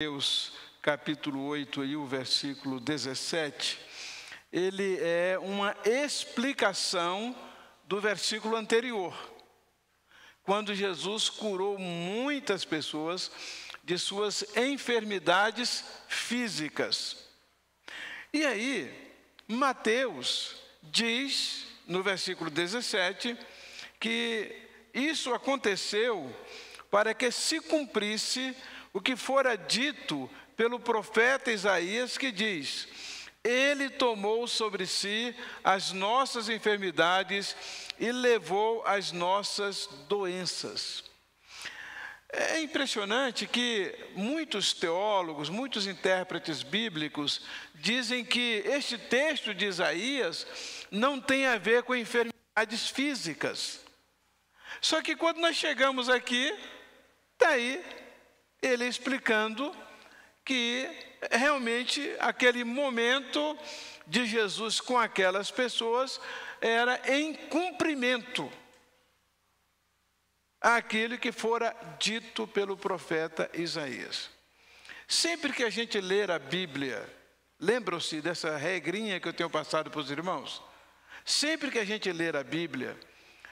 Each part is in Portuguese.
Mateus capítulo 8 e o versículo 17, ele é uma explicação do versículo anterior, quando Jesus curou muitas pessoas de suas enfermidades físicas. E aí, Mateus diz, no versículo 17, que isso aconteceu para que se cumprisse o que fora dito pelo profeta Isaías, que diz: Ele tomou sobre si as nossas enfermidades e levou as nossas doenças. É impressionante que muitos teólogos, muitos intérpretes bíblicos dizem que este texto de Isaías não tem a ver com enfermidades físicas. Só que quando nós chegamos aqui, está aí ele explicando que realmente aquele momento de Jesus com aquelas pessoas era em cumprimento àquilo que fora dito pelo profeta Isaías. Sempre que a gente ler a Bíblia, lembram-se dessa regrinha que eu tenho passado para os irmãos? Sempre que a gente ler a Bíblia,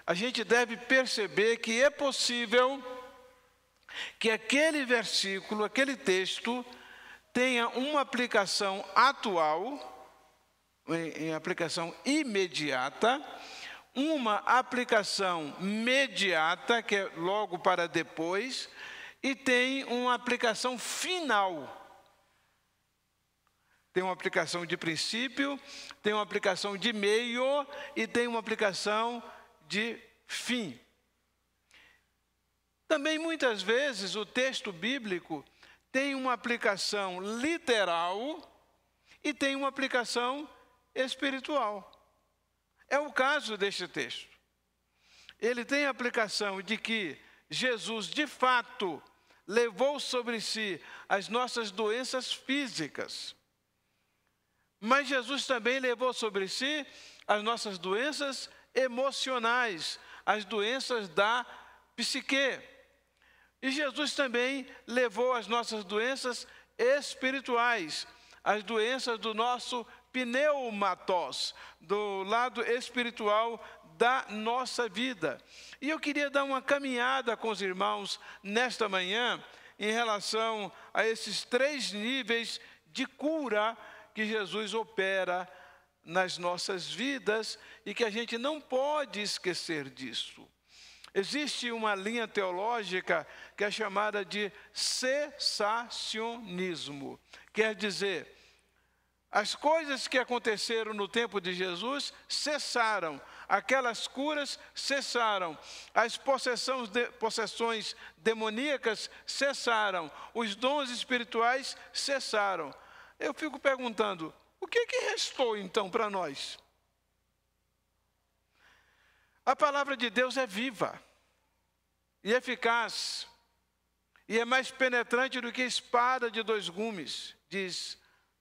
a gente deve perceber que é possível que aquele versículo, aquele texto, tenha uma aplicação atual, em aplicação imediata, uma aplicação mediata, que é logo para depois, e tem uma aplicação final. Tem uma aplicação de princípio, tem uma aplicação de meio e tem uma aplicação de fim. Também, muitas vezes, o texto bíblico tem uma aplicação literal e tem uma aplicação espiritual. É o caso deste texto. Ele tem a aplicação de que Jesus, de fato, levou sobre si as nossas doenças físicas. Mas Jesus também levou sobre si as nossas doenças emocionais, as doenças da psique. E Jesus também levou as nossas doenças espirituais, as doenças do nosso pneumatos, do lado espiritual da nossa vida. E eu queria dar uma caminhada com os irmãos nesta manhã em relação a esses 3 níveis de cura que Jesus opera nas nossas vidas e que a gente não pode esquecer disso. Existe uma linha teológica que é chamada de cessacionismo. Quer dizer, as coisas que aconteceram no tempo de Jesus cessaram, aquelas curas cessaram, as possessões demoníacas cessaram, os dons espirituais cessaram. Eu fico perguntando, o que restou então para nós? A palavra de Deus é viva e eficaz, e é mais penetrante do que espada de 2 gumes, diz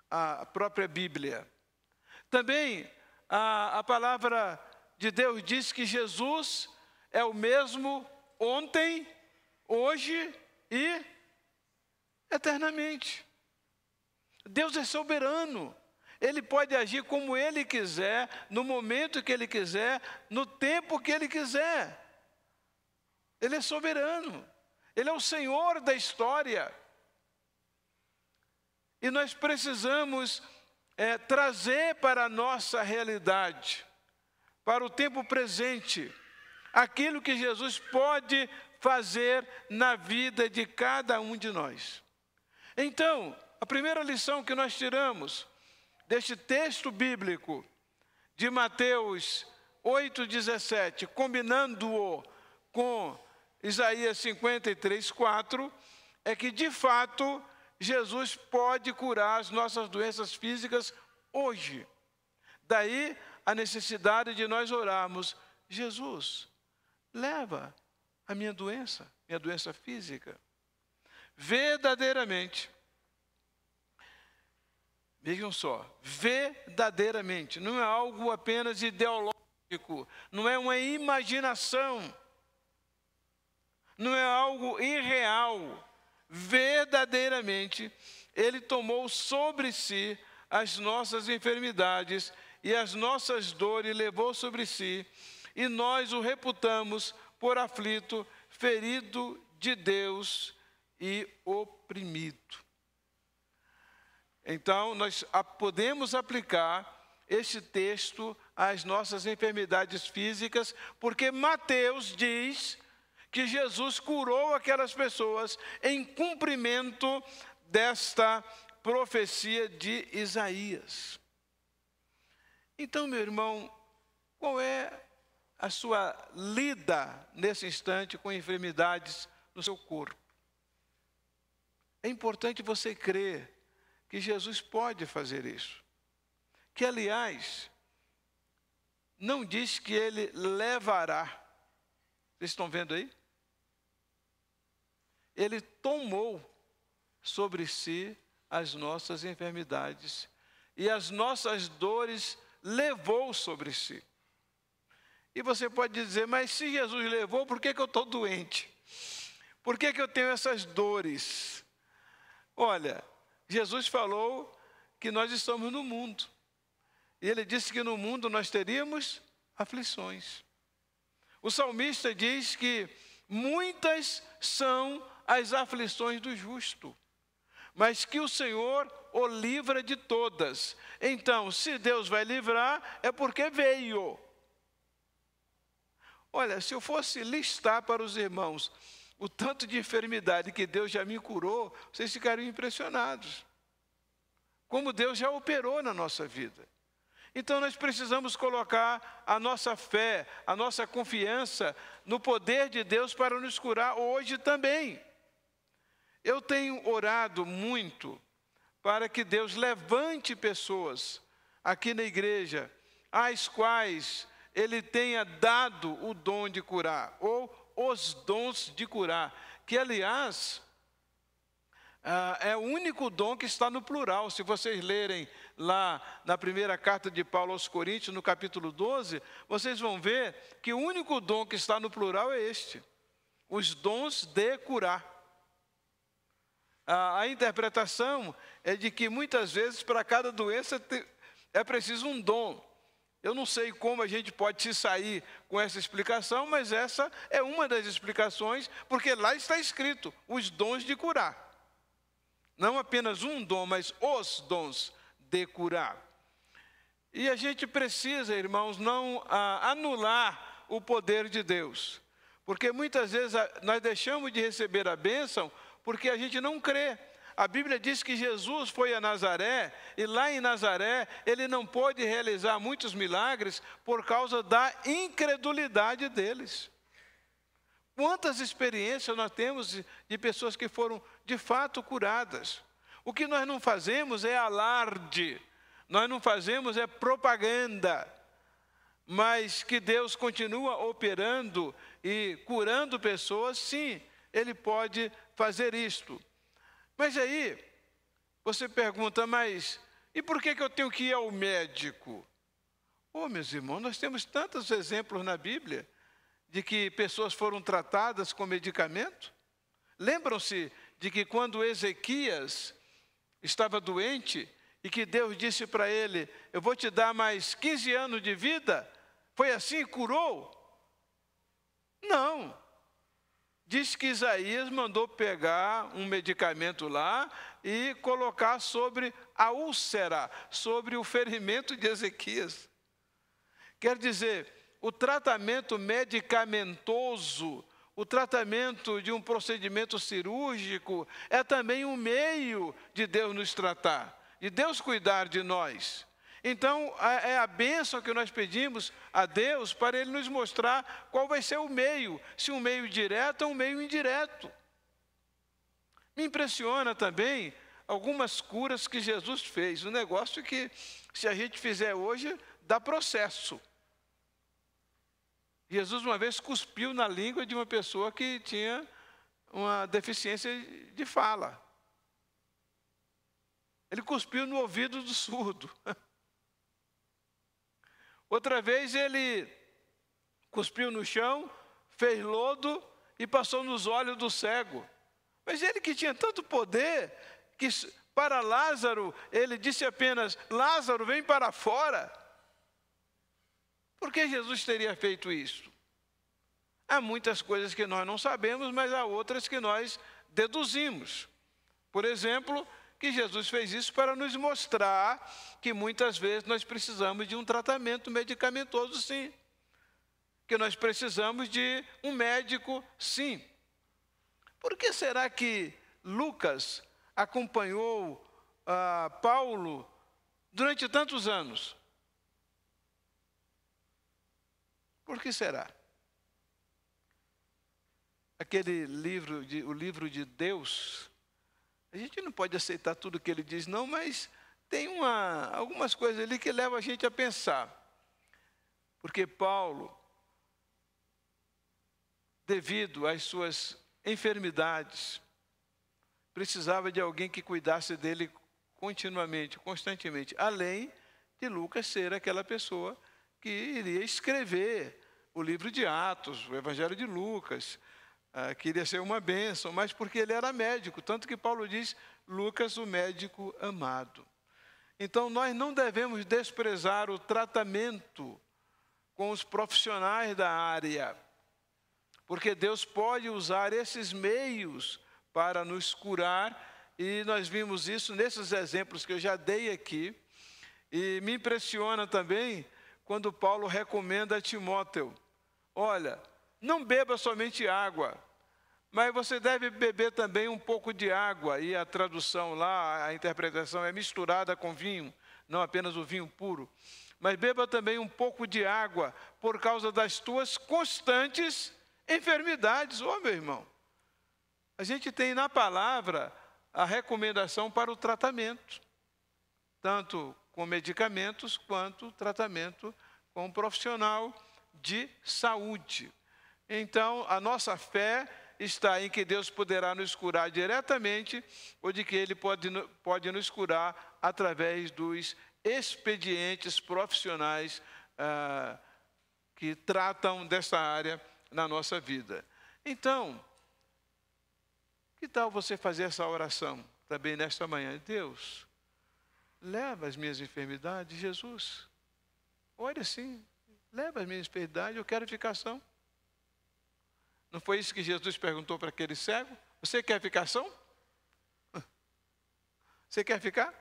a própria Bíblia. Também a palavra de Deus diz que Jesus é o mesmo ontem, hoje e eternamente. Deus é soberano. Ele pode agir como Ele quiser, no momento que Ele quiser, no tempo que Ele quiser. Ele é soberano. Ele é o Senhor da história. E nós precisamos trazer para a nossa realidade, para o tempo presente, aquilo que Jesus pode fazer na vida de cada um de nós. Então, a primeira lição que nós tiramos deste texto bíblico de Mateus 8,17, combinando-o com Isaías 53:4, é que, de fato, Jesus pode curar as nossas doenças físicas hoje. Daí a necessidade de nós orarmos: Jesus, leva a minha doença física. Verdadeiramente, vejam só, verdadeiramente, não é algo apenas ideológico, não é uma imaginação, não é algo irreal, verdadeiramente, ele tomou sobre si as nossas enfermidades e as nossas dores levou sobre si, e nós o reputamos por aflito, ferido de Deus e oprimido. Então, nós podemos aplicar este texto às nossas enfermidades físicas, porque Mateus diz que Jesus curou aquelas pessoas em cumprimento desta profecia de Isaías. Então, meu irmão, qual é a sua lida nesse instante com enfermidades no seu corpo? É importante você crer que Jesus pode fazer isso. Que, aliás, não diz que ele levará. Vocês estão vendo aí? Ele tomou sobre si as nossas enfermidades e as nossas dores levou sobre si. E você pode dizer, mas se Jesus levou, por que eu estou doente? Por que eu tenho essas dores? Olha, Jesus falou que nós estamos no mundo. E ele disse que no mundo nós teríamos aflições. O salmista diz que muitas são as aflições do justo, mas que o Senhor o livra de todas. Então, se Deus vai livrar, é porque veio. Olha, se eu fosse listar para os irmãos o tanto de enfermidade que Deus já me curou, vocês ficariam impressionados. Como Deus já operou na nossa vida. Então nós precisamos colocar a nossa fé, a nossa confiança no poder de Deus para nos curar hoje também. Eu tenho orado muito para que Deus levante pessoas aqui na igreja, às quais Ele tenha dado o dom de curar, ou os dons de curar, que, aliás, é o único dom que está no plural. Se vocês lerem lá na primeira carta de Paulo aos Coríntios, no capítulo 12, vocês vão ver que o único dom que está no plural é este: os dons de curar. A interpretação é de que muitas vezes para cada doença é preciso um dom. Eu não sei como a gente pode se sair com essa explicação, mas essa é uma das explicações, porque lá está escrito, os dons de curar. Não apenas um dom, mas os dons de curar. E a gente precisa, irmãos, não anular o poder de Deus. Porque muitas vezes nós deixamos de receber a bênção porque a gente não crê. A Bíblia diz que Jesus foi a Nazaré, e lá em Nazaré ele não pôde realizar muitos milagres por causa da incredulidade deles. Quantas experiências nós temos de pessoas que foram de fato curadas. O que nós não fazemos é alarde, nós não fazemos é propaganda, mas que Deus continua operando e curando pessoas, sim, Ele pode fazer isto. Mas aí, você pergunta, mas e por que eu tenho que ir ao médico? Meus irmãos, nós temos tantos exemplos na Bíblia de que pessoas foram tratadas com medicamento. Lembram-se de que quando Ezequias estava doente e que Deus disse para ele, eu vou te dar mais 15 anos de vida, foi assim e curou? Não. Diz que Isaías mandou pegar um medicamento lá e colocar sobre a úlcera, sobre o ferimento de Ezequias. Quer dizer, o tratamento medicamentoso, o tratamento de um procedimento cirúrgico é também um meio de Deus nos tratar, de Deus cuidar de nós. Então, é a bênção que nós pedimos a Deus para Ele nos mostrar qual vai ser o meio, se um meio direto ou um meio indireto. Me impressiona também algumas curas que Jesus fez, um negócio que, se a gente fizer hoje, dá processo. Jesus uma vez cuspiu na língua de uma pessoa que tinha uma deficiência de fala. Ele cuspiu no ouvido do surdo. Outra vez ele cuspiu no chão, fez lodo e passou nos olhos do cego. Mas ele que tinha tanto poder, que para Lázaro, ele disse apenas: Lázaro, vem para fora. Por que Jesus teria feito isso? Há muitas coisas que nós não sabemos, mas há outras que nós deduzimos. Por exemplo, que Jesus fez isso para nos mostrar que muitas vezes nós precisamos de um tratamento medicamentoso, sim. Que nós precisamos de um médico, sim. Por que será que Lucas acompanhou Paulo durante tantos anos? Por que será? Aquele livro, o livro de Deus, a gente não pode aceitar tudo que ele diz, não, mas tem algumas coisas ali que levam a gente a pensar. Porque Paulo, devido às suas enfermidades, precisava de alguém que cuidasse dele continuamente, constantemente, além de Lucas ser aquela pessoa que iria escrever o livro de Atos, o Evangelho de Lucas, que iria ser uma bênção, mas porque ele era médico, tanto que Paulo diz, Lucas, o médico amado. Então, nós não devemos desprezar o tratamento com os profissionais da área, porque Deus pode usar esses meios para nos curar, e nós vimos isso nesses exemplos que eu já dei aqui, e me impressiona também quando Paulo recomenda a Timóteo, olha, não beba somente água, mas você deve beber também um pouco de água, e a tradução lá, a interpretação é misturada com vinho, não apenas o vinho puro, mas beba também um pouco de água, por causa das tuas constantes enfermidades. Meu irmão, a gente tem na palavra a recomendação para o tratamento, tanto com medicamentos, quanto tratamento com um profissional de saúde. Então, a nossa fé está em que Deus poderá nos curar diretamente, ou de que Ele pode nos curar através dos expedientes profissionais que tratam dessa área na nossa vida. Então, que tal você fazer essa oração também nesta manhã? Deus, leva as minhas enfermidades, Jesus. Olha assim, leva as minhas enfermidades, eu quero ficar são. Não foi isso que Jesus perguntou para aquele cego? Você quer ficar são? Você quer ficar?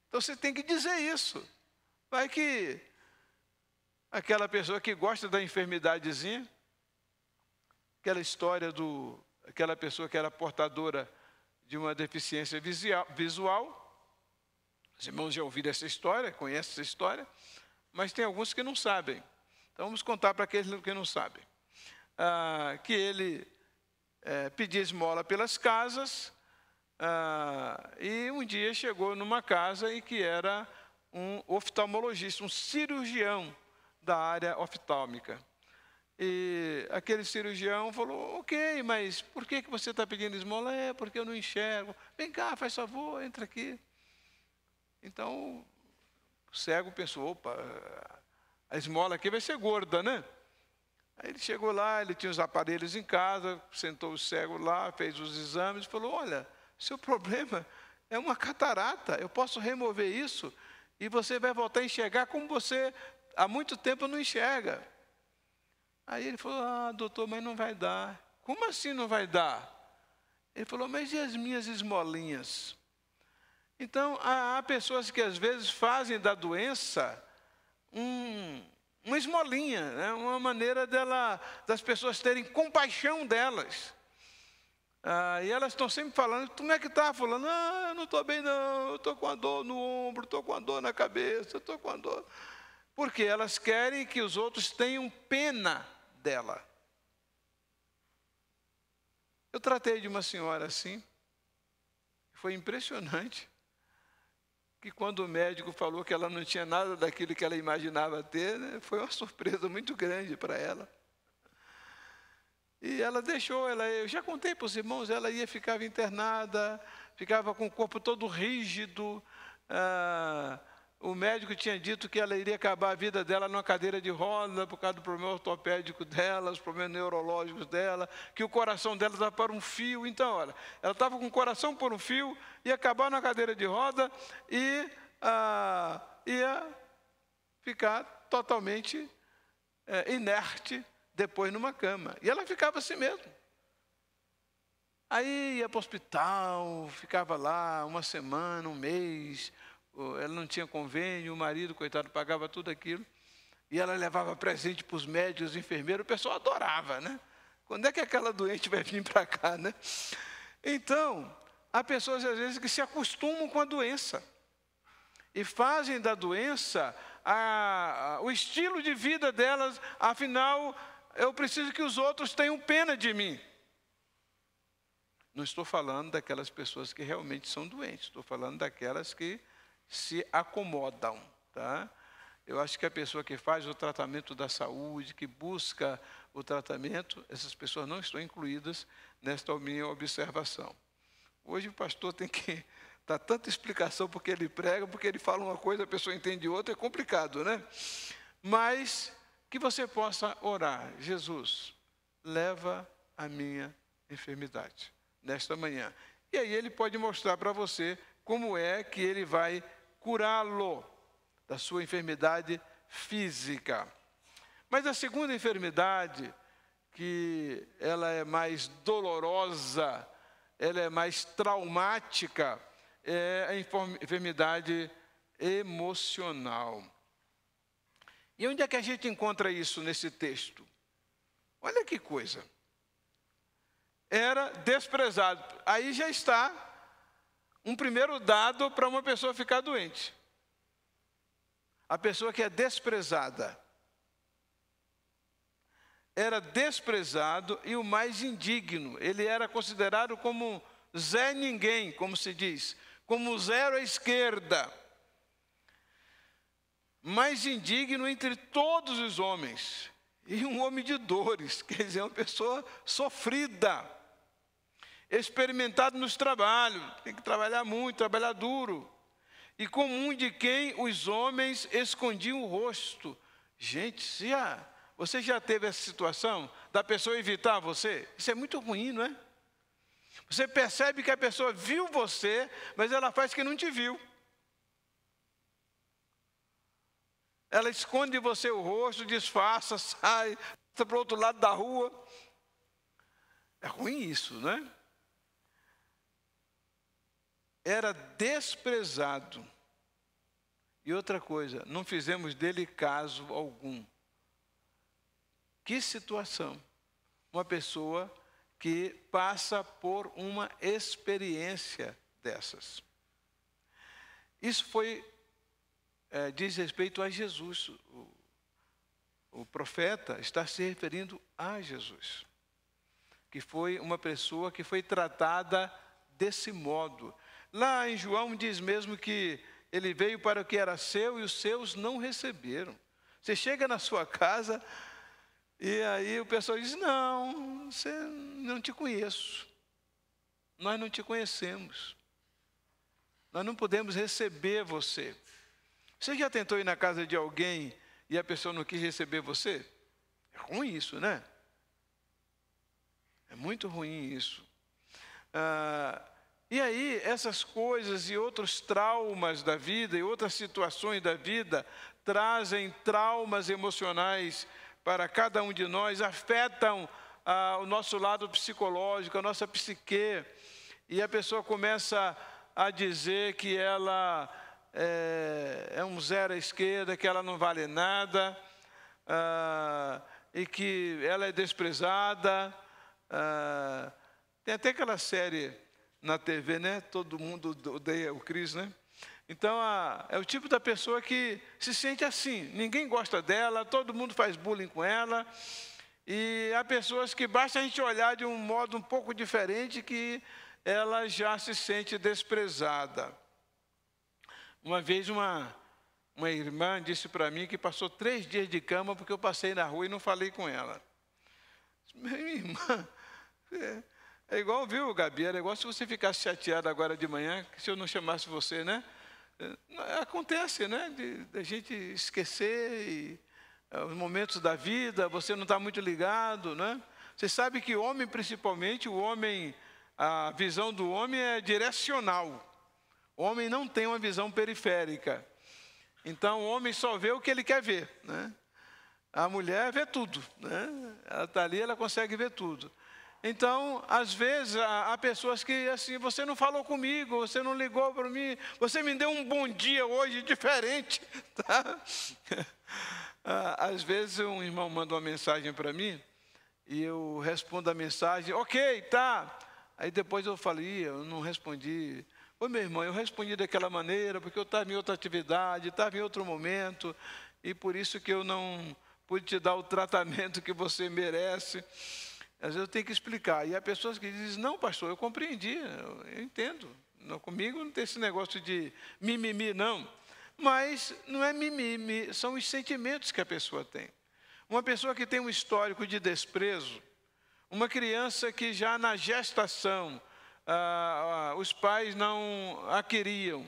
Então você tem que dizer isso. Vai que aquela pessoa que gosta da enfermidadezinha, aquela história aquela pessoa que era portadora de uma deficiência visual. Os irmãos já ouviram essa história, conhecem essa história, mas tem alguns que não sabem. Então vamos contar para aqueles que não sabem. Que ele pedia esmola pelas casas, e um dia chegou numa casa em que era um oftalmologista, um cirurgião da área oftálmica. E aquele cirurgião falou, ok, mas por que você está pedindo esmola? Porque eu não enxergo. Vem cá, faz favor, entra aqui. Então, o cego pensou, opa, a esmola aqui vai ser gorda, né? Aí ele chegou lá, ele tinha os aparelhos em casa, sentou o cego lá, fez os exames, falou, olha, seu problema é uma catarata, eu posso remover isso e você vai voltar a enxergar como você há muito tempo não enxerga. Aí ele falou, doutor, mas não vai dar. Como assim não vai dar? Ele falou, mas e as minhas esmolinhas? Então, há pessoas que às vezes fazem da doença uma esmolinha, né? Uma maneira das pessoas terem compaixão delas. E elas estão sempre falando, como é que está, fulano? Eu não estou bem não, eu estou com a dor no ombro, estou com a dor na cabeça, estou com a dor... Porque elas querem que os outros tenham pena dela. Eu tratei de uma senhora assim, foi impressionante, que quando o médico falou que ela não tinha nada daquilo que ela imaginava ter, né, foi uma surpresa muito grande para ela. E ela deixou, eu já contei para os irmãos, ela ficava internada, ficava com o corpo todo rígido, o médico tinha dito que ela iria acabar a vida dela numa cadeira de roda por causa do problema ortopédico dela, os problemas neurológicos dela, que o coração dela estava para um fio. Então, olha, ela estava com o coração por um fio, ia acabar na cadeira de roda e ia ficar totalmente inerte depois numa cama. E ela ficava assim mesmo. Aí ia para o hospital, ficava lá uma semana, um mês. Ela não tinha convênio, o marido, coitado, pagava tudo aquilo. E ela levava presente para os médicos, os enfermeiros, o pessoal adorava, né? Quando é que aquela doente vai vir para cá, né? Então, há pessoas, às vezes, que se acostumam com a doença. E fazem da doença o estilo de vida delas. Afinal, eu preciso que os outros tenham pena de mim. Não estou falando daquelas pessoas que realmente são doentes. Estou falando daquelas que se acomodam, tá? Eu acho que a pessoa que faz o tratamento da saúde, que busca o tratamento, essas pessoas não estão incluídas nesta minha observação. Hoje o pastor tem que dar tanta explicação porque ele prega, porque ele fala uma coisa, a pessoa entende outra, é complicado, né? Mas que você possa orar: Jesus, leva a minha enfermidade nesta manhã. E aí ele pode mostrar para você como é que ele vai curá-lo da sua enfermidade física. Mas a segunda enfermidade, que ela é mais dolorosa, ela é mais traumática, é a enfermidade emocional. E onde é que a gente encontra isso nesse texto? Olha que coisa. Era desprezado. Aí já está um primeiro dado para uma pessoa ficar doente. A pessoa que é desprezada. Era desprezado e o mais indigno. Ele era considerado como Zé Ninguém, como se diz, como zero à esquerda. Mais indigno entre todos os homens. E um homem de dores, quer dizer, uma pessoa sofrida. Experimentado nos trabalhos, tem que trabalhar muito, trabalhar duro. E comum de quem os homens escondiam o rosto. Gente, você já teve essa situação da pessoa evitar você? Isso é muito ruim, não é? Você percebe que a pessoa viu você, mas ela faz que não te viu. Ela esconde de você o rosto, disfarça, sai, passa para o outro lado da rua. É ruim isso, não é? Era desprezado. E outra coisa, não fizemos dele caso algum. Que situação? Uma pessoa que passa por uma experiência dessas. Isso diz respeito a Jesus. O profeta está se referindo a Jesus, que foi uma pessoa que foi tratada desse modo. Lá em João diz mesmo que ele veio para o que era seu e os seus não receberam. Você chega na sua casa e aí o pessoal diz: não, não te conheço. Nós não te conhecemos. Nós não podemos receber você. Você já tentou ir na casa de alguém e a pessoa não quis receber você? É ruim isso, né? É muito ruim isso. E aí, essas coisas e outros traumas da vida e outras situações da vida trazem traumas emocionais para cada um de nós, afetam o nosso lado psicológico, a nossa psique. E a pessoa começa a dizer que ela é um zero à esquerda, que ela não vale nada, e que ela é desprezada. Tem até aquela série na TV, né? Todo mundo odeia o Cris, né? Então, é o tipo da pessoa que se sente assim. Ninguém gosta dela, todo mundo faz bullying com ela. E há pessoas que basta a gente olhar de um modo um pouco diferente que ela já se sente desprezada. Uma vez uma irmã disse para mim que passou 3 dias de cama porque eu passei na rua e não falei com ela. Minha irmã... É igual, viu, Gabi? Era igual se você ficasse chateado agora de manhã, se eu não chamasse você, né? Acontece, né? De gente esquecer os momentos da vida, você não está muito ligado, né? Você sabe que o homem, principalmente, a visão do homem é direcional. O homem não tem uma visão periférica. Então, o homem só vê o que ele quer ver, né? A mulher vê tudo, né? Ela está ali, ela consegue ver tudo. Então, às vezes, há pessoas que, assim, você não falou comigo, você não ligou para mim, você me deu um bom dia hoje diferente, tá? Às vezes, um irmão manda uma mensagem para mim, e eu respondo a mensagem, ok, tá. Aí depois eu falei, eu não respondi. Oi, meu irmão, eu respondi daquela maneira, porque eu estava em outra atividade, estava em outro momento, e por isso que eu não pude te dar o tratamento que você merece. Às vezes eu tenho que explicar. E há pessoas que dizem, não, pastor, eu compreendi, eu entendo. Não, comigo não tem esse negócio de mimimi, não. Mas não é mimimi, são os sentimentos que a pessoa tem. Uma pessoa que tem um histórico de desprezo, uma criança que já na gestação os pais não a queriam,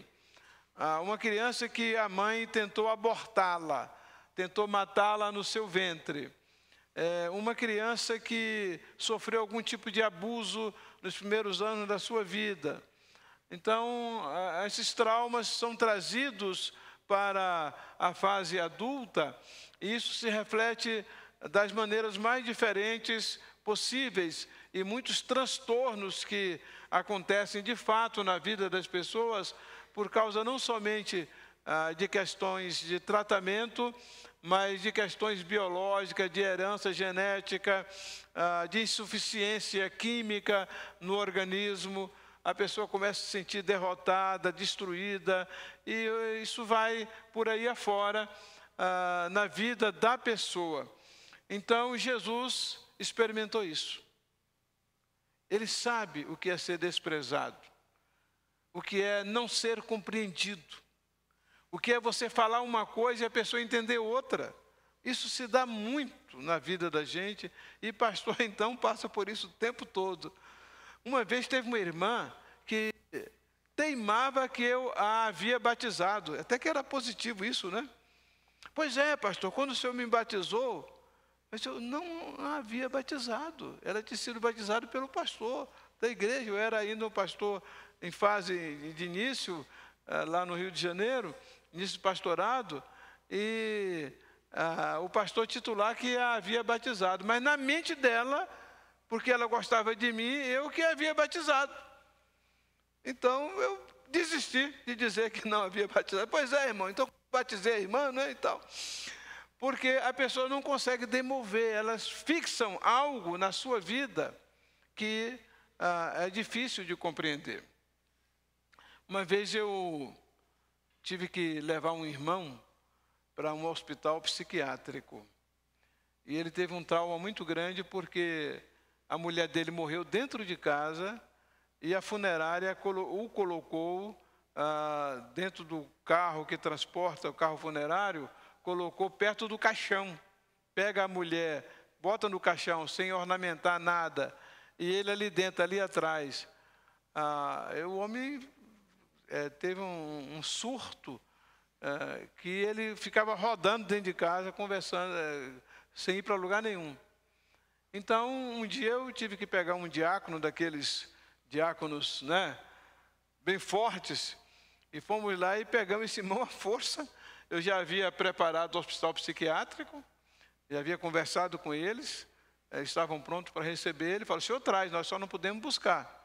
uma criança que a mãe tentou abortá-la, tentou matá-la no seu ventre, uma criança que sofreu algum tipo de abuso nos primeiros anos da sua vida. Então, esses traumas são trazidos para a fase adulta, e isso se reflete das maneiras mais diferentes possíveis, e muitos transtornos que acontecem de fato na vida das pessoas, por causa não somente de questões de tratamento, mas de questões biológicas, de herança genética, de insuficiência química no organismo. A pessoa começa a se sentir derrotada, destruída, e isso vai por aí afora na vida da pessoa. Então, Jesus experimentou isso. Ele sabe o que é ser desprezado, o que é não ser compreendido, o que é você falar uma coisa e a pessoa entender outra. Isso se dá muito na vida da gente, e pastor então passa por isso o tempo todo. Uma vez teve uma irmã que teimava que eu a havia batizado, até que era positivo isso, né? Pois é, pastor, quando o senhor me batizou, mas eu não a havia batizado. Ela tinha sido batizada pelo pastor da igreja. Eu era ainda um pastor em fase de início, lá no Rio de Janeiro, início de pastorado, e o pastor titular que a havia batizado. Mas na mente dela, porque ela gostava de mim, eu que a havia batizado. Então eu desisti de dizer que não havia batizado. Pois é, irmão, então batizei a irmã, né, e tal. Porque a pessoa não consegue demover, elas fixam algo na sua vida que é difícil de compreender. Uma vez eu tive que levar um irmão para um hospital psiquiátrico. E ele teve um trauma muito grande porque a mulher dele morreu dentro de casa e a funerária o colocou dentro do carro que transporta, o carro funerário, colocou perto do caixão. Pega a mulher, bota no caixão sem ornamentar nada, e ele ali dentro, ali atrás. O homem teve um surto, que ele ficava rodando dentro de casa, conversando, sem ir para lugar nenhum. Então, um dia eu tive que pegar um diácono, daqueles diáconos, né, bem fortes, e fomos lá e pegamos esse irmão à força. Eu já havia preparado o hospital psiquiátrico, já havia conversado com eles, estavam prontos para receber ele. Falou, o senhor traz, nós só não podemos buscar.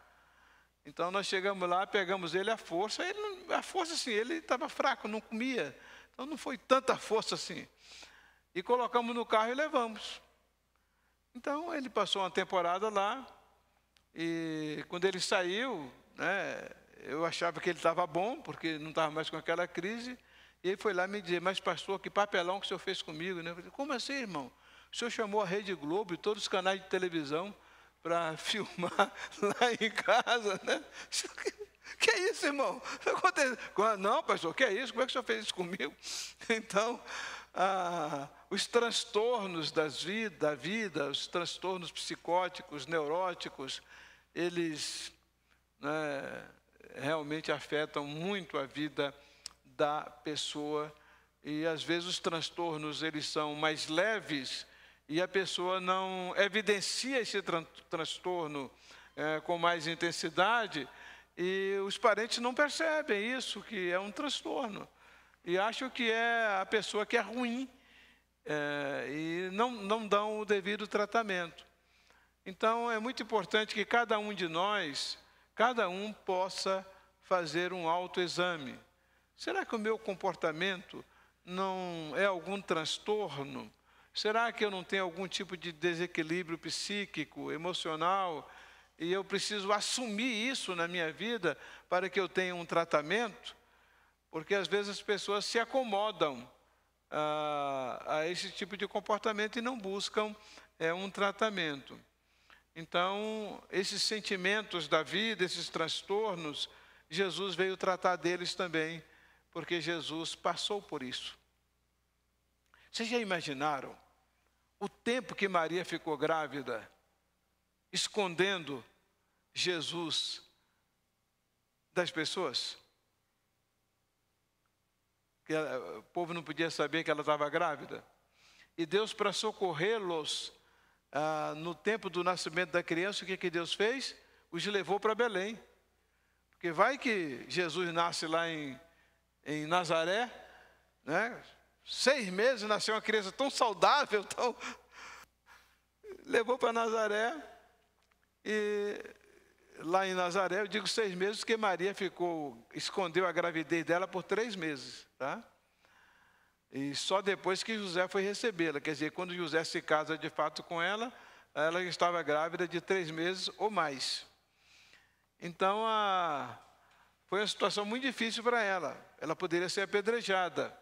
Então nós chegamos lá, pegamos ele à força. A força assim, ele estava fraco, não comia, então não foi tanta força assim. E colocamos no carro e levamos. Então ele passou uma temporada lá, e quando ele saiu, né, eu achava que ele estava bom, porque não estava mais com aquela crise. E ele foi lá me dizer, mas pastor, que papelão que o senhor fez comigo, né? Eu falei, como assim, irmão? O senhor chamou a Rede Globo e todos os canais de televisão para filmar lá em casa, né? Que é isso, irmão? Não, pastor, que é isso? Como é que o senhor fez isso comigo? Então, os transtornos da vida, os transtornos psicóticos, neuróticos, eles, né, realmente afetam muito a vida da pessoa. E às vezes os transtornos eles são mais leves e a pessoa não evidencia esse transtorno com mais intensidade, e os parentes não percebem isso, que é um transtorno, e acham que é a pessoa que é ruim, e não dão o devido tratamento. Então é muito importante que cada um de nós, cada um possa fazer um autoexame. Será que o meu comportamento não é algum transtorno? Será que eu não tenho algum tipo de desequilíbrio psíquico, emocional, e eu preciso assumir isso na minha vida para que eu tenha um tratamento? Porque às vezes as pessoas se acomodam a esse tipo de comportamento e não buscam um tratamento. Então, esses sentimentos da vida, esses transtornos, Jesus veio tratar deles também, porque Jesus passou por isso. Vocês já imaginaram o tempo que Maria ficou grávida, escondendo Jesus das pessoas? O povo não podia saber que ela estava grávida. E Deus, para socorrê-los no tempo do nascimento da criança, o que Deus fez? Os levou para Belém. Porque vai que Jesus nasce lá em Nazaré, né? 6 meses, nasceu uma criança tão saudável, levou para Nazaré, e lá em Nazaré, eu digo 6 meses, porque Maria escondeu a gravidez dela por 3 meses, tá? E só depois que José foi recebê-la, quer dizer, quando José se casa de fato com ela, ela estava grávida de 3 meses ou mais. Então, foi uma situação muito difícil para ela, ela poderia ser apedrejada.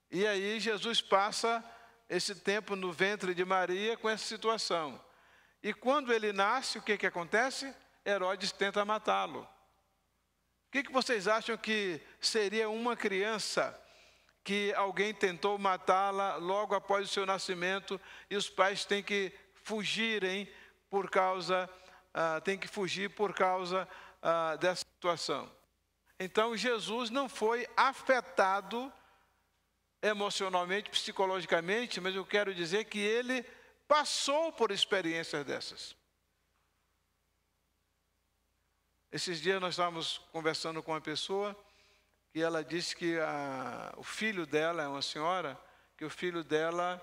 E aí Jesus passa esse tempo no ventre de Maria com essa situação. E quando ele nasce, o que acontece? Herodes tenta matá-lo. O que vocês acham que seria uma criança que alguém tentou matá-la logo após o seu nascimento e os pais têm que fugirem por causa dessa situação? Então Jesus não foi afetado emocionalmente, psicologicamente, mas eu quero dizer que ele passou por experiências dessas. Esses dias nós estávamos conversando com uma pessoa que ela disse que o filho dela, é uma senhora, que o filho dela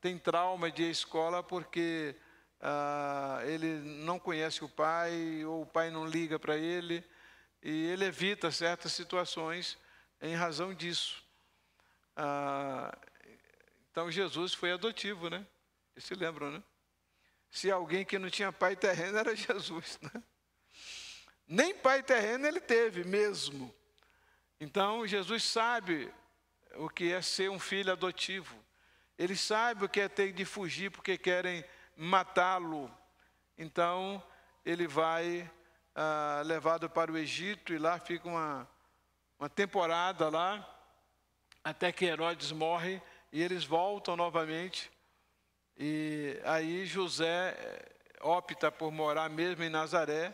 tem trauma de ir à escola porque ele não conhece o pai, ou o pai não liga para ele, e ele evita certas situações em razão disso. Então Jesus foi adotivo, né? Vocês se lembram, né? Se alguém que não tinha pai terreno era Jesus, né? Nem pai terreno ele teve mesmo. Então Jesus sabe o que é ser um filho adotivo. Ele sabe o que é ter de fugir porque querem matá-lo. Então ele vai levado para o Egito, e lá fica uma temporada lá, até que Herodes morre, e eles voltam novamente. E aí José opta por morar mesmo em Nazaré,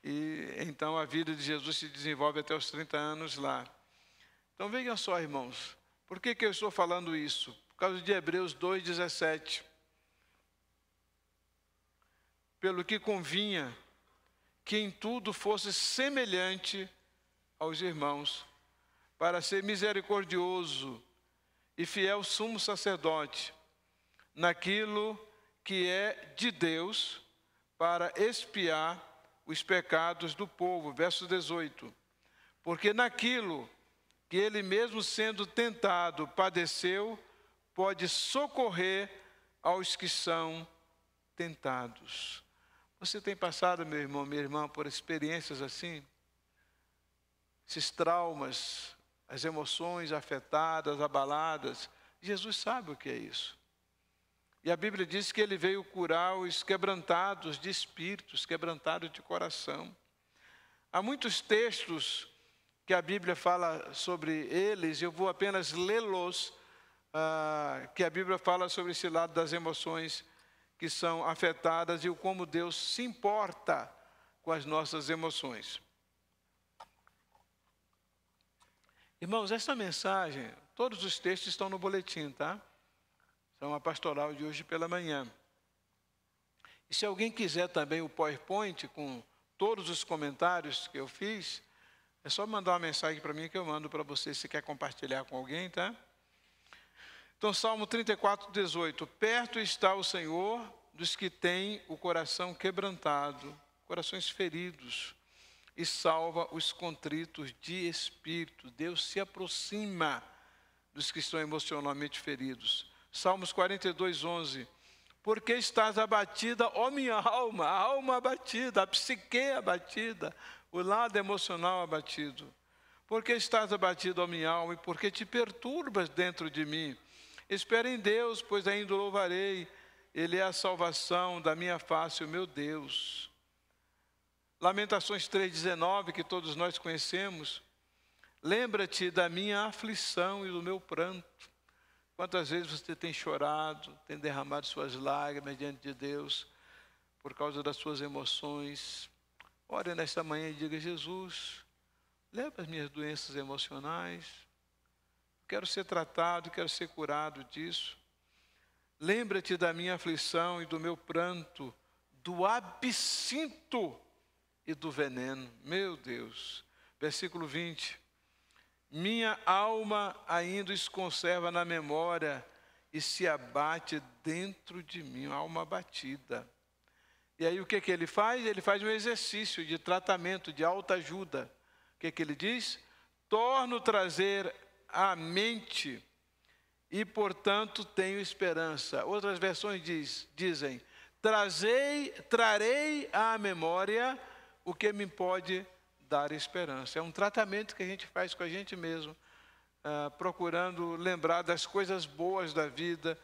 e então a vida de Jesus se desenvolve até os 30 anos lá. Então vejam só, irmãos, por que eu estou falando isso? Por causa de Hebreus 2,17. Pelo que convinha que em tudo fosse semelhante aos irmãos, para ser misericordioso e fiel sumo sacerdote, naquilo que é de Deus, para expiar os pecados do povo. Verso 18. Porque naquilo que ele mesmo sendo tentado padeceu, pode socorrer aos que são tentados. Você tem passado, meu irmão, minha irmã, por experiências assim? Esses traumas, as emoções afetadas, abaladas. Jesus sabe o que é isso. E a Bíblia diz que ele veio curar os quebrantados de espírito, os quebrantados de coração. Há muitos textos que a Bíblia fala sobre eles, eu vou apenas lê-los, que a Bíblia fala sobre esse lado das emoções que são afetadas e o como Deus se importa com as nossas emoções. Irmãos, essa mensagem, todos os textos estão no boletim, tá? São a pastoral de hoje pela manhã. E se alguém quiser também o PowerPoint com todos os comentários que eu fiz, é só mandar uma mensagem para mim que eu mando para você se quer compartilhar com alguém, tá? Então, Salmo 34, 18. Perto está o Senhor dos que têm o coração quebrantado, corações feridos, e salva os contritos de espírito. Deus se aproxima dos que estão emocionalmente feridos. Salmos 42, 11. Porque estás abatida, ó minha alma, a alma abatida, a psique abatida, o lado emocional abatido. Porque estás abatido, ó minha alma, e porque te perturbas dentro de mim. Espera em Deus, pois ainda o louvarei. Ele é a salvação da minha face, o meu Deus. Lamentações 3,19, que todos nós conhecemos. Lembra-te da minha aflição e do meu pranto. Quantas vezes você tem chorado, tem derramado suas lágrimas diante de Deus por causa das suas emoções. Ore nesta manhã e diga: Jesus, leva as minhas doenças emocionais. Quero ser tratado, quero ser curado disso. Lembra-te da minha aflição e do meu pranto, do absinto e do veneno. Meu Deus. Versículo 20. Minha alma ainda os conserva na memória e se abate dentro de mim, uma alma abatida. E aí o que ele faz? Ele faz um exercício de tratamento, de autoajuda. O que ele diz? Torno trazer à mente e, portanto, tenho esperança. Outras versões dizem, trarei à memória o que me pode dar esperança. É um tratamento que a gente faz com a gente mesmo, procurando lembrar das coisas boas da vida,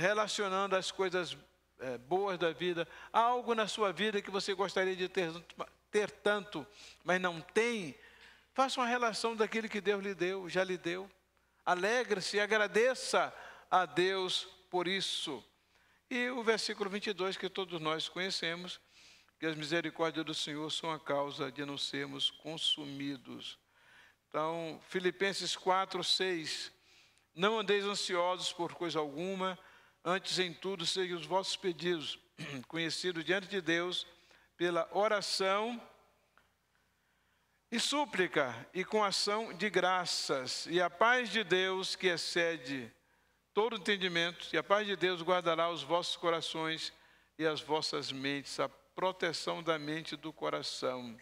relacionando as coisas boas da vida. Há algo na sua vida que você gostaria de ter tanto, mas não tem? Faça uma relação daquilo que Deus lhe deu, já lhe deu. Alegre-se e agradeça a Deus por isso. E o versículo 22, que todos nós conhecemos, que as misericórdias do Senhor são a causa de não sermos consumidos. Então, Filipenses 4, 6. Não andeis ansiosos por coisa alguma, antes em tudo sejam os vossos pedidos conhecidos diante de Deus pela oração e súplica e com ação de graças. E a paz de Deus, que excede todo entendimento, e a paz de Deus guardará os vossos corações e as vossas mentes, a proteção da mente e do coração.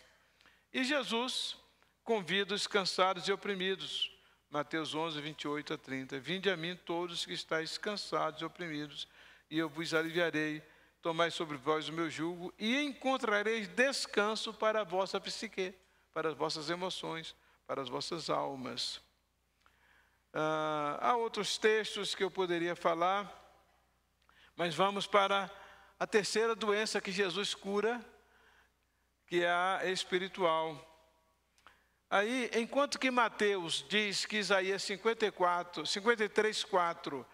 E Jesus convida os cansados e oprimidos. Mateus 11, 28 a 30. Vinde a mim todos que estáis cansados e oprimidos, e eu vos aliviarei. Tomai sobre vós o meu jugo, e encontrareis descanso para a vossa psique, para as vossas emoções, para as vossas almas. Há outros textos que eu poderia falar, mas vamos para a terceira doença que Jesus cura, que é a espiritual. Aí, enquanto que Mateus diz que Isaías 53, 4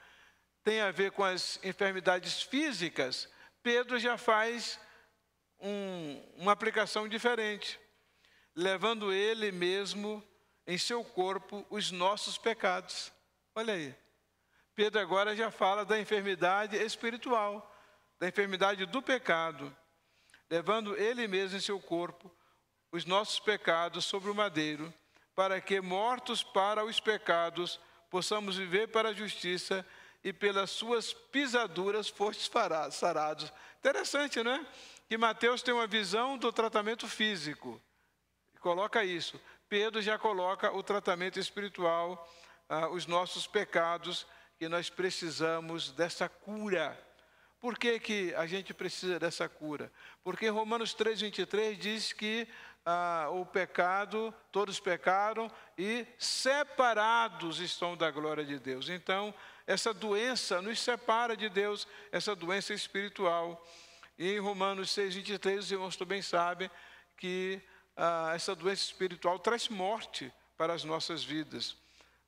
tem a ver com as enfermidades físicas, Pedro já faz uma aplicação diferente, levando ele mesmo em seu corpo os nossos pecados. Olha aí, Pedro agora já fala da enfermidade espiritual, da enfermidade do pecado, levando ele mesmo em seu corpo os nossos pecados sobre o madeiro, para que, mortos para os pecados, possamos viver para a justiça, e pelas suas pisaduras fostes sarados. Interessante, né? Que Mateus tem uma visão do tratamento físico, coloca isso. Pedro já coloca o tratamento espiritual, os nossos pecados, que nós precisamos dessa cura. Por que que a gente precisa dessa cura? Porque Romanos 3, 23 diz que o pecado, todos pecaram e separados estão da glória de Deus. Então, essa doença nos separa de Deus, essa doença espiritual. E em Romanos 6, 23, os irmãos também sabem que essa doença espiritual traz morte para as nossas vidas.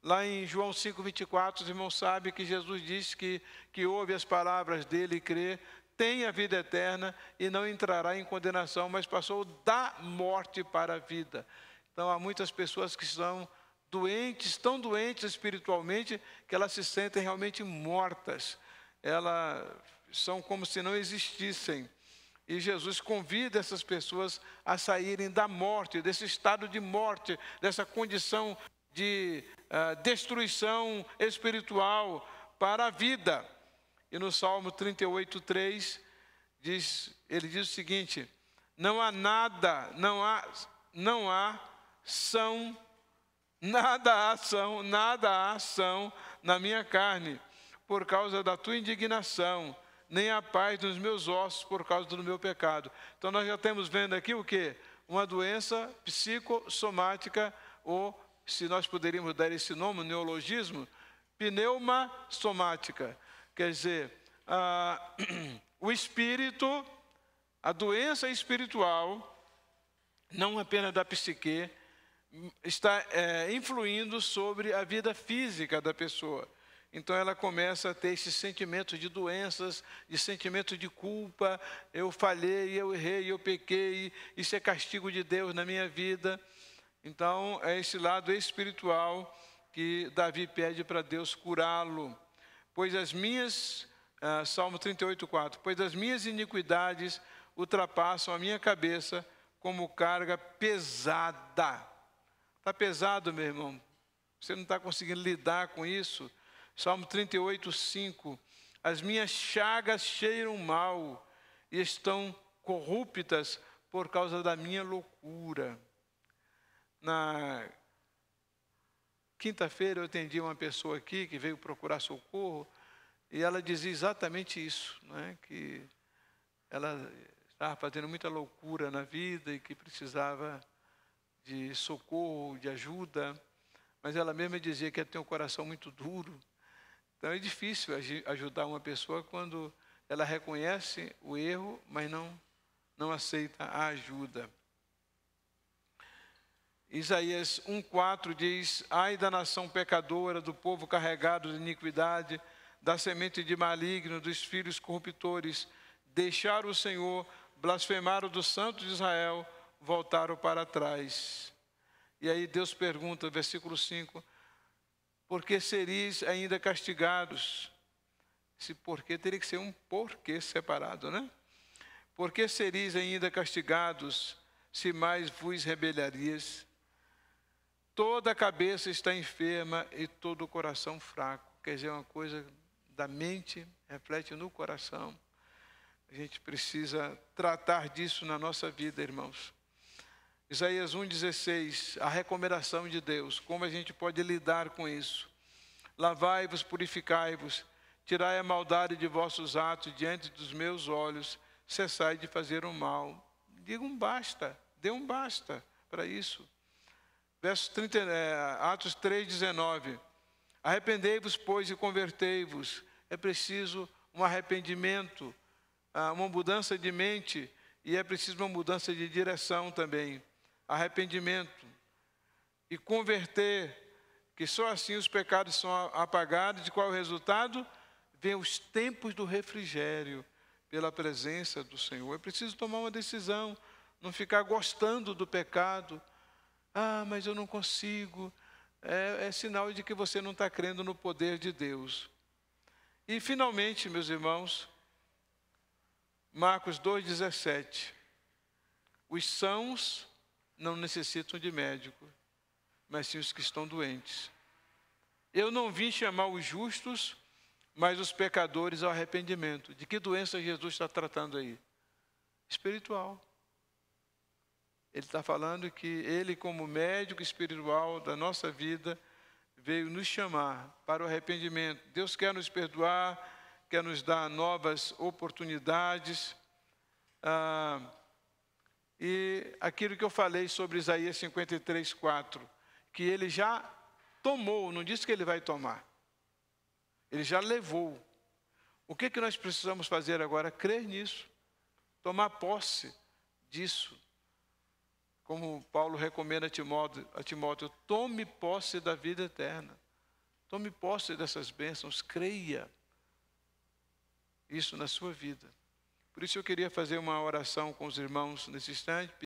Lá em João 5, 24, os irmãos sabem que Jesus disse que ouve as palavras dele e crê, tem a vida eterna e não entrará em condenação, mas passou da morte para a vida. Então, há muitas pessoas que estão doentes, tão doentes espiritualmente, que elas se sentem realmente mortas. Elas são como se não existissem. E Jesus convida essas pessoas a saírem da morte, desse estado de morte, dessa condição de destruição espiritual para a vida. E no Salmo 38:3, ele diz o seguinte: não há nada, nada há ação na minha carne, por causa da tua indignação, nem a paz nos meus ossos por causa do meu pecado. Então nós já estamos vendo aqui o quê? Uma doença psicossomática, ou, se nós poderíamos dar esse nome, um neologismo, pneumassomática. Quer dizer, o espírito, a doença espiritual, não apenas da psique, está influindo sobre a vida física da pessoa. Então ela começa a ter esses sentimentos de doenças, de sentimento de culpa. Eu falhei, eu errei, eu pequei, isso é castigo de Deus na minha vida. Então é esse lado espiritual que Davi pede para Deus curá-lo. Pois as minhas, Salmo 38:4, pois as minhas iniquidades ultrapassam a minha cabeça como carga pesada. Está pesado, meu irmão? Você não está conseguindo lidar com isso? Salmo 38:5, as minhas chagas cheiram mal e estão corruptas por causa da minha loucura. Na quinta-feira eu atendi uma pessoa aqui que veio procurar socorro e ela dizia exatamente isso, né? Que ela estava fazendo muita loucura na vida e que precisava de socorro, de ajuda, mas ela mesma dizia que ela tem um coração muito duro. Então é difícil ajudar uma pessoa quando ela reconhece o erro, mas não aceita a ajuda. Isaías 1:4 diz: ai da nação pecadora, do povo carregado de iniquidade, da semente de maligno, dos filhos corruptores, deixaram o Senhor, blasfemaram do Santo de Israel, voltaram para trás. E aí Deus pergunta, versículo 5, por que sereis ainda castigados? Esse porquê teria que ser um porquê separado, né? Por que sereis ainda castigados, se mais vos rebelarias? Toda a cabeça está enferma e todo o coração fraco. Quer dizer, uma coisa da mente reflete no coração. A gente precisa tratar disso na nossa vida, irmãos. Isaías 1:16, a recomendação de Deus, como a gente pode lidar com isso. Lavai-vos, purificai-vos, tirai a maldade de vossos atos diante dos meus olhos, cessai de fazer o mal. Diga um basta, dê um basta para isso. Atos 3:19, arrependei-vos, pois, e convertei-vos. É preciso um arrependimento, uma mudança de mente, e é preciso uma mudança de direção também. Arrependimento e converter, que só assim os pecados são apagados. De qual é o resultado? Vem os tempos do refrigério pela presença do Senhor. É preciso tomar uma decisão, não ficar gostando do pecado. Mas eu não consigo. É sinal de que você não está crendo no poder de Deus. E finalmente, meus irmãos, Marcos 2:17, os sãos não necessitam de médico, mas sim os que estão doentes. Eu não vim chamar os justos, mas os pecadores ao arrependimento. De que doença Jesus está tratando aí? Espiritual. Ele está falando que ele, como médico espiritual da nossa vida, veio nos chamar para o arrependimento. Deus quer nos perdoar, quer nos dar novas oportunidades. E aquilo que eu falei sobre Isaías 53:4, que ele já tomou, não disse que ele vai tomar. Ele já levou. O que nós precisamos fazer agora? Crer nisso, tomar posse disso. Como Paulo recomenda a Timóteo, tome posse da vida eterna. Tome posse dessas bênçãos, creia isso na sua vida. Por isso eu queria fazer uma oração com os irmãos nesse instante.